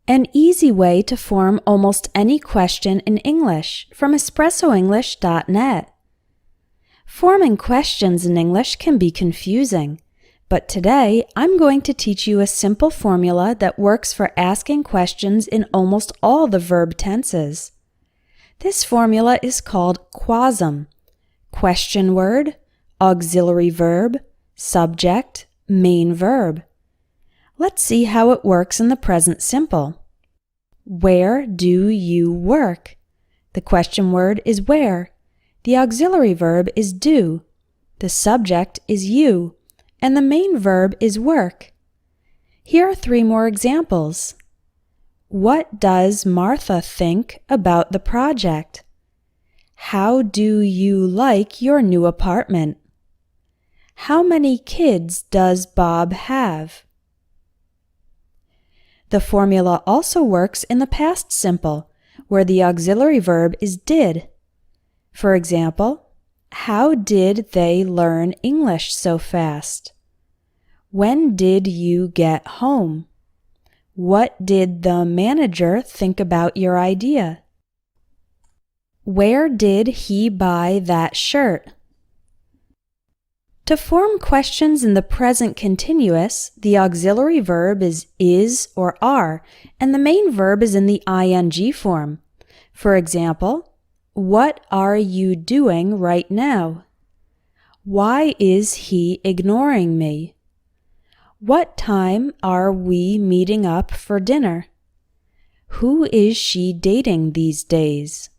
An easy way to form almost any question in English from espressoenglish.net. Forming questions in English can be confusing, but today I'm going to teach you a simple formula that works for asking questions in almost all the verb tenses. This formula is called QASM: question word, auxiliary verb, subject, main verb. Let's see how it works in the present simple. Where do you work? The question word is where. The auxiliary verb is do. The subject is you. And the main verb is work. Here are 3 more examples. What does Martha think about the project? How do you like your new apartment? How many kids does Bob have? The formula also works in the past simple, where the auxiliary verb is did. For example, how did they learn English so fast? When did you get home? What did the manager think about your idea? Where did he buy that shirt? To form questions in the present continuous, the auxiliary verb is or are, and the main verb is in the ing form. For example, what are you doing right now? Why is he ignoring me? What time are we meeting up for dinner? Who is she dating these days?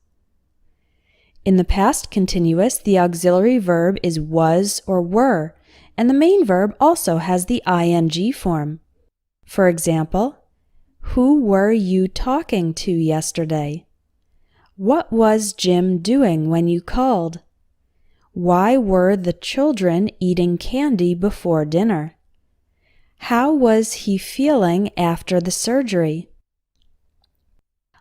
In the past continuous, the auxiliary verb is was or were, and the main verb also has the ing form. For example, who were you talking to yesterday? What was Jim doing when you called? Why were the children eating candy before dinner? How was he feeling after the surgery?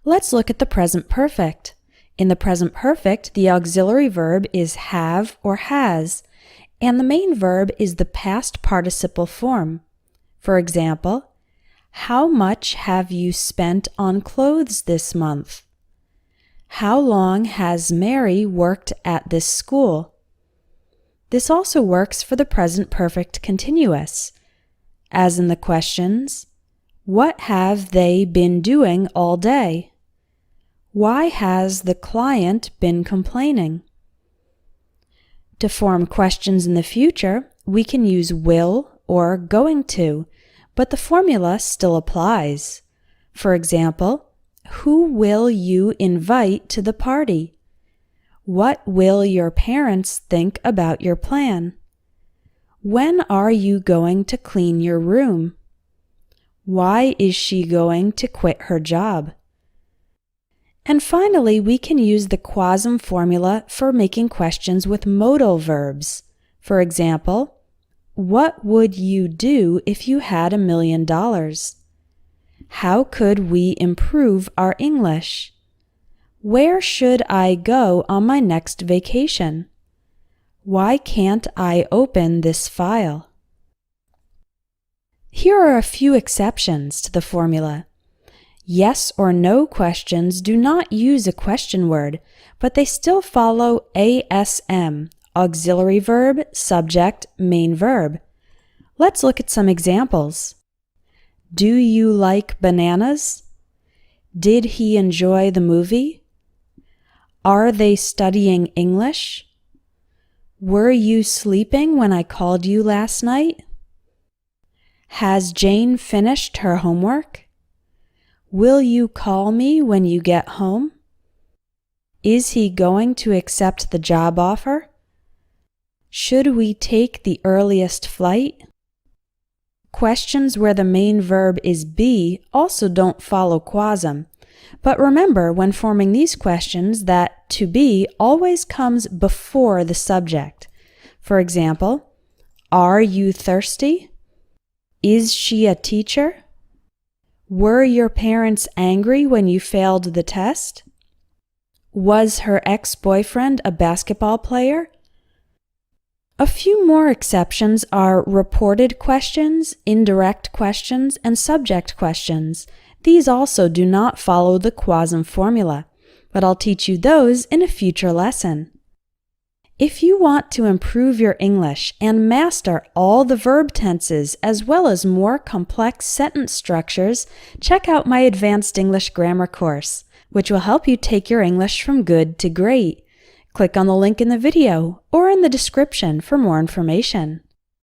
Let's look at the present perfect. In the present perfect, the auxiliary verb is have or has, and the main verb is the past participle form. For example, how much have you spent on clothes this month? How long has Mary worked at this school? This also works for the present perfect continuous. As in the questions, what have they been doing all day? Why has the client been complaining? To form questions in the future, we can use will or going to, but the formula still applies. For example, who will you invite to the party? What will your parents think about your plan? When are you going to clean your room? Why is she going to quit her job? And finally, we can use the QASM formula for making questions with modal verbs. For example, what would you do if you had $1 million? How could we improve our English? Where should I go on my next vacation? Why can't I open this file? Here are a few exceptions to the formula. Yes or no questions do not use a question word, but they still follow ASM, auxiliary verb, subject, main verb. Let's look at some examples. Do you like bananas? Did he enjoy the movie? Are they studying English? Were you sleeping when I called you last night? Has Jane finished her homework? Will you call me when you get home? Is he going to accept the job offer? Should we take the earliest flight? Questions where the main verb is be also don't follow QASM. But remember when forming these questions that to be always comes before the subject. For example, are you thirsty? Is she a teacher? Were your parents angry when you failed the test? Was her ex-boyfriend a basketball player? A few more exceptions are reported questions, indirect questions, and subject questions. These also do not follow the Quasm formula, but I'll teach you those in a future lesson. If you want to improve your English and master all the verb tenses as well as more complex sentence structures, check out my Advanced English Grammar course, which will help you take your English from good to great. Click on the link in the video or in the description for more information.